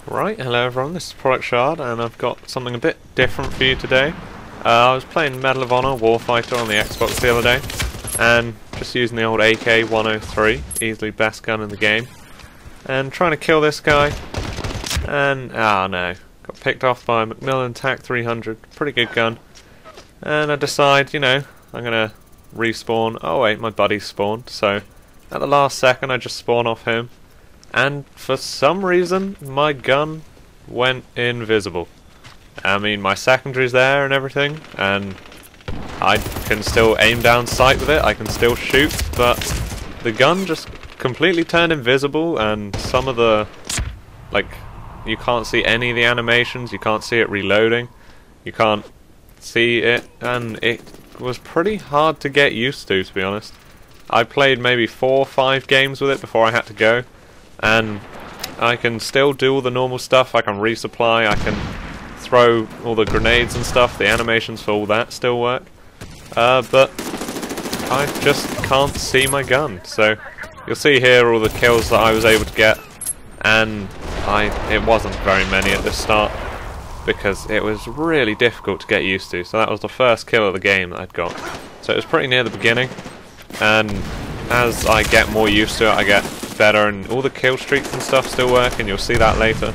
Right, hello everyone, this is Product Shard, and I've got something a bit different for you today. I was playing Medal of Honor Warfighter on the Xbox the other day, and just using the old AK-103, easily best gun in the game, and trying to kill this guy, and no, got picked off by a Macmillan TAC 300, pretty good gun, and I decide, I'm gonna respawn. Oh wait, my buddy spawned, so at the last second I just spawn off him. And for some reason, my gun went invisible. I mean, my secondary's there and everything, and I can still aim down sight with it, I can still shoot, but the gun just completely turned invisible, and some of the, you can't see any of the animations, you can't see it reloading, you can't see it, and it was pretty hard to get used to be honest. I played maybe 4 or 5 games with it before I had to go. And I can still do all the normal stuff, I can resupply, I can throw all the grenades and stuff, the animations for all that still work. But I just can't see my gun. So you'll see here all the kills that I was able to get, and it wasn't very many at the start because it was really difficult to get used to. So that was the first kill of the game that I'd got. So it was pretty near the beginning, and as I get more used to it I get better, and all the kill streaks and stuff still work, and you'll see that later.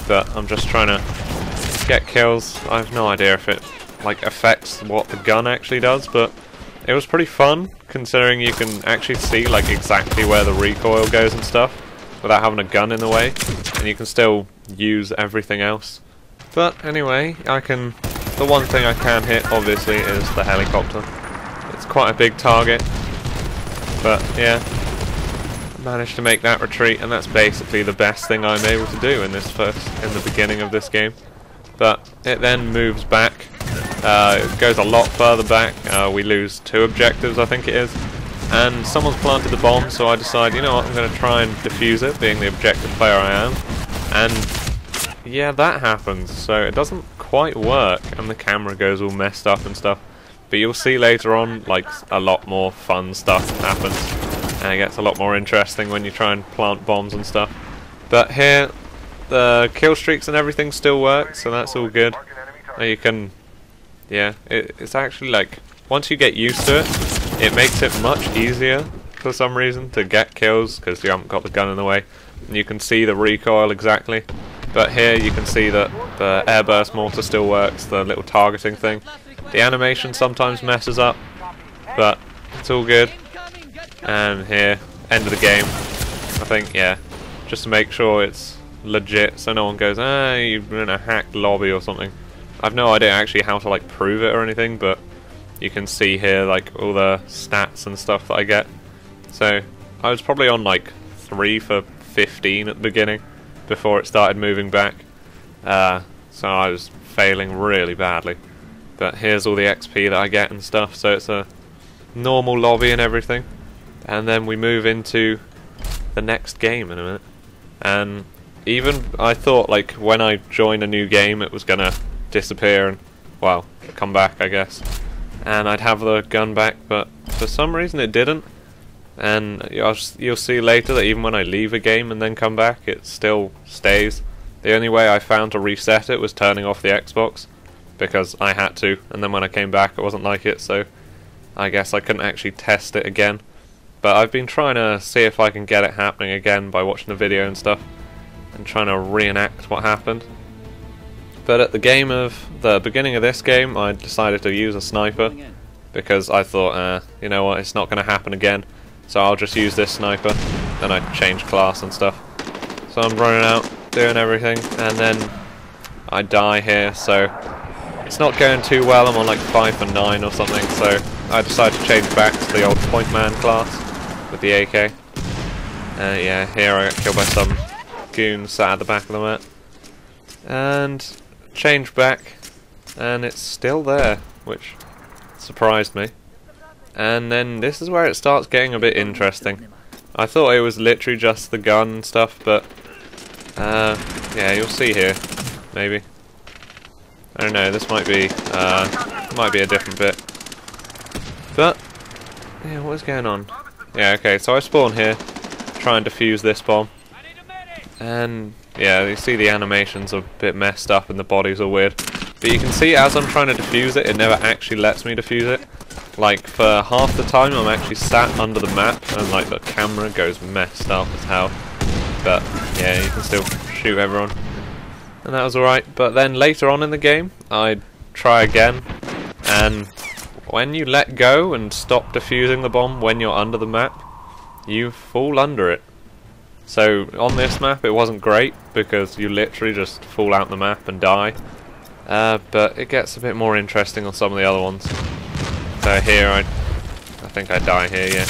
But I'm just trying to get kills. I have no idea if it affects what the gun actually does, but it was pretty fun considering you can actually see exactly where the recoil goes and stuff without having a gun in the way, and you can still use everything else. But anyway, the one thing I can hit obviously is the helicopter. It's quite a big target, but yeah, managed to make that retreat, and that's basically the best thing I'm able to do in the beginning of this game. But it then moves back, it goes a lot further back, we lose 2 objectives I think it is, and someone's planted the bomb, so I decide, you know what, I'm going to try and defuse it, being the objective player I am, and yeah, that happens, so it doesn't quite work, and the camera goes all messed up and stuff, but you'll see later on, a lot more fun stuff happens. And it gets a lot more interesting when you try and plant bombs and stuff. But here, the kill streaks and everything still work, so that's all good. You can, it's actually once you get used to it, it makes it much easier for some reason to get kills because you haven't got the gun in the way. And you can see the recoil exactly. But here you can see that the airburst mortar still works, the little targeting thing. The animation sometimes messes up, but it's all good. And here, end of the game, I think, just to make sure it's legit so no one goes, you're in a hacked lobby or something. I've no idea actually how to prove it or anything, but you can see here all the stats and stuff that I get. So I was probably on 3 for 15 at the beginning before it started moving back, so I was failing really badly. But here's all the XP that I get and stuff, so it's a normal lobby and everything. And then we move into the next game in a minute. And even I thought when I joined a new game it was gonna disappear and, well, come back I guess. And I'd have the gun back, but for some reason it didn't. And you'll see later that even when I leave a game and then come back, it still stays. The only way I found to reset it was turning off the Xbox, because I had to, and then when I came back it wasn't like it, so I guess I couldn't actually test it again. But I've been trying to see if I can get it happening again by watching the video and stuff, and trying to reenact what happened. But at the beginning of this game, I decided to use a sniper, because I thought, you know what, it's not going to happen again, so I'll just use this sniper. Then I changed class and stuff. So I'm running out, doing everything, and then I die here, so it's not going too well. I'm on 5 for 9 or something, so I decided to change back to the old point man class with the AK. Yeah, here I got killed by some goons sat at the back of the map. And changed back, and it's still there, which surprised me. And then this is where it starts getting a bit interesting. I thought it was literally just the gun and stuff, but yeah, you'll see here, maybe. I don't know, this might be a different bit. But yeah, what is going on? Yeah, okay, so I spawn here, try and defuse this bomb. And yeah, you see the animations are a bit messed up and the bodies are weird. But you can see as I'm trying to defuse it, it never actually lets me defuse it. Like for half the time I'm actually sat under the map and like the camera goes messed up as hell. But yeah, you can still shoot everyone. And that was alright. But then later on in the game, I try again, and when you let go and stop defusing the bomb when you're under the map, you fall under it. So on this map it wasn't great because you literally just fall out the map and die. But it gets a bit more interesting on some of the other ones. So here I think I die here, yeah.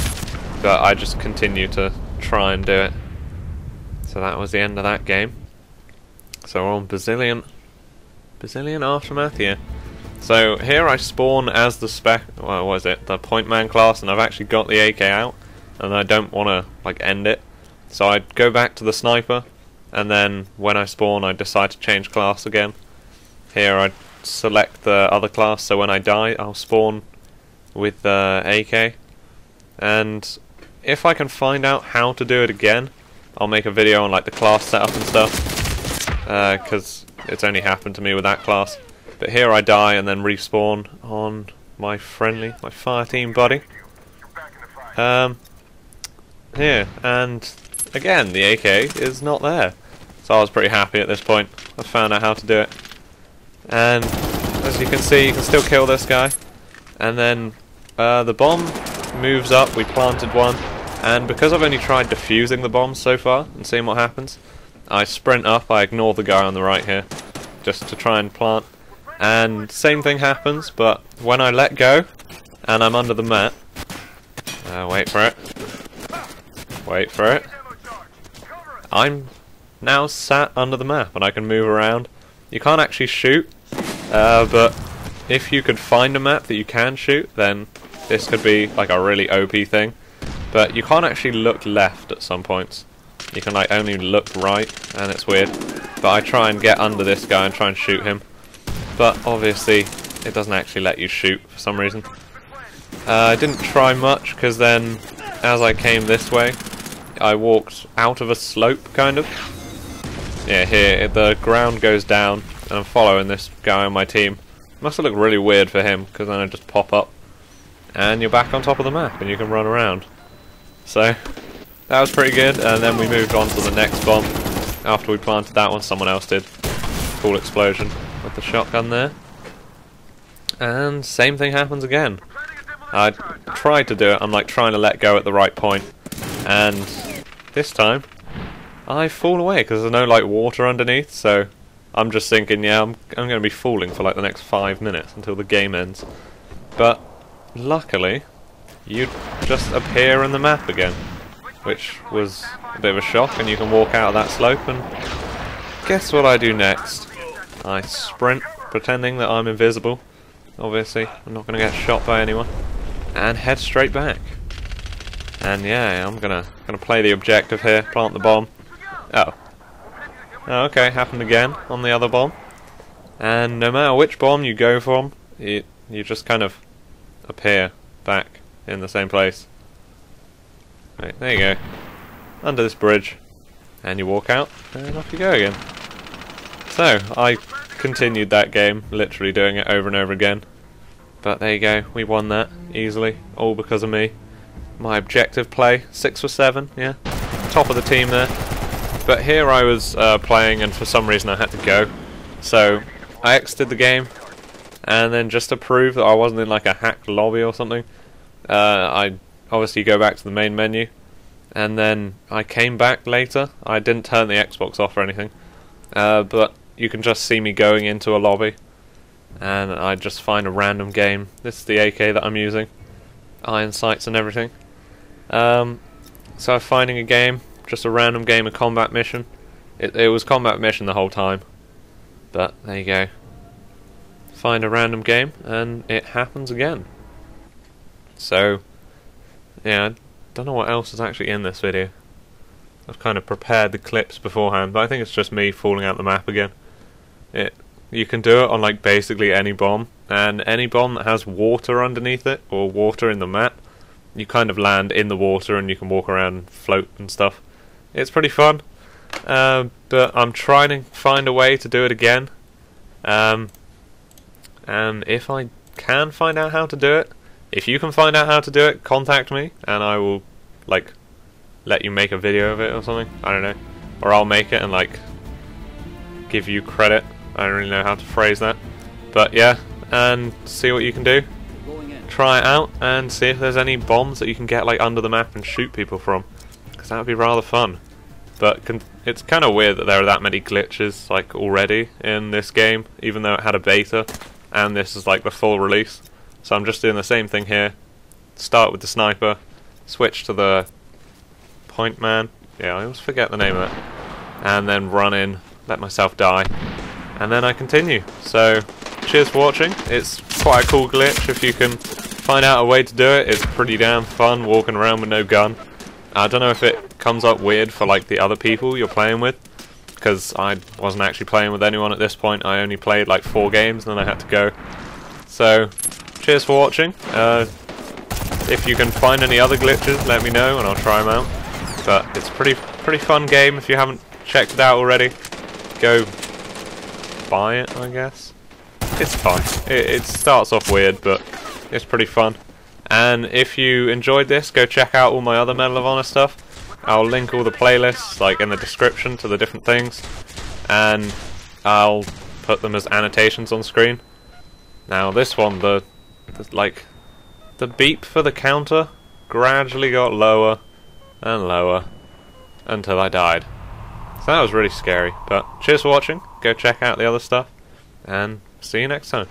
But I just continue to try and do it. So that was the end of that game. So we're on Brazilian Aftermath, yeah. So here I spawn as the the point man class, and I've actually got the AK out, and I don't want to like end it. So I go back to the sniper, and then when I spawn I decide to change class again. Here I select the other class, so when I die I'll spawn with the AK. And if I can find out how to do it again, I'll make a video on like the class setup and stuff, because it's only happened to me with that class. But here I die and then respawn on my fire team buddy. Here, and again the AK is not there. So I was pretty happy at this point. I found out how to do it. And as you can see, you can still kill this guy. And then the bomb moves up, we planted one. And because I've only tried defusing the bombs so far and seeing what happens, I sprint up, I ignore the guy on the right here, just to try and plant. And same thing happens, but when I let go, and I'm under the map, wait for it, I'm now sat under the map and I can move around. You can't actually shoot, but if you could find a map that you can shoot, then this could be like a really OP thing. But you can't actually look left at some points. You can like only look right, and it's weird. But I try and get under this guy and try and shoot him. But obviously it doesn't actually let you shoot for some reason. I didn't try much because then as I came this way I walked out of a slope kind of. Yeah, here the ground goes down and I'm following this guy on my team. Must have looked really weird for him because then I just pop up and you're back on top of the map and you can run around. So that was pretty good, and then we moved on to the next bomb. After we planted that one, someone else did. Cool explosion with the shotgun there. And same thing happens again. I tried to do it, I'm like trying to let go at the right point. And this time, I fall away because there's no like water underneath, so I'm just thinking, yeah, I'm going to be falling for like the next 5 minutes until the game ends. But luckily, you just appear in the map again, which was a bit of a shock, and you can walk out of that slope. And guess what I do next? I sprint, pretending that I'm invisible. Obviously, I'm not going to get shot by anyone, and head straight back. And yeah, I'm gonna play the objective here, plant the bomb. Oh, okay, happened again on the other bomb. And no matter which bomb you go from, you just kind of appear back in the same place. Right, there you go. Under this bridge. And you walk out, and off you go again. So, I continued that game, literally doing it over and over again. But there you go, we won that easily, all because of me. My objective play, 6 for 7, yeah. Top of the team there. But here I was playing, and for some reason I had to go. So, I exited the game, and then just to prove that I wasn't in like a hacked lobby or something, I obviously go back to the main menu, and then I came back later. I didn't turn the Xbox off or anything, but you can just see me going into a lobby, and I just find a random game. This is the AK that I'm using, iron sights and everything. So I'm finding a game, just a random game, a combat mission. It was combat mission the whole time, but there you go. Find a random game, and it happens again. So, yeah, I don't know what else is actually in this video. I've kind of prepared the clips beforehand, but I think it's just me falling out the map again. You can do it on like basically any bomb, and any bomb that has water underneath it, or water in the map, you kind of land in the water and you can walk around and float and stuff. It's pretty fun. but I'm trying to find a way to do it again. And if I can find out how to do it, if you can find out how to do it, contact me, and I will, like, let you make a video of it or something. I don't know. Or I'll make it and, like, give you credit. I don't really know how to phrase that. But yeah, and see what you can do. Try it out and see if there's any bombs that you can get, like, under the map and shoot people from. Because that would be rather fun. But it's kind of weird that there are that many glitches, like, already in this game, even though it had a beta, and this is, like, the full release. So I'm just doing the same thing here. Start with the sniper, switch to the point man. Yeah, I always forget the name of it. And then run in, let myself die, and then I continue. So, cheers for watching. It's quite a cool glitch if you can find out a way to do it. It's pretty damn fun walking around with no gun. I don't know if it comes up weird for, like, the other people you're playing with, because I wasn't actually playing with anyone at this point. I only played like 4 games and then I had to go. So, cheers for watching. If you can find any other glitches, let me know and I'll try them out. But it's a pretty fun game. If you haven't checked it out already, go buy it, I guess. It's fun. It starts off weird, but it's pretty fun. And if you enjoyed this, go check out all my other Medal of Honor stuff. I'll link all the playlists, like, in the description to the different things, and I'll put them as annotations on screen. Now this one, the beep for the counter gradually got lower and lower until I died. So that was really scary. But cheers for watching. Go check out the other stuff, and see you next time.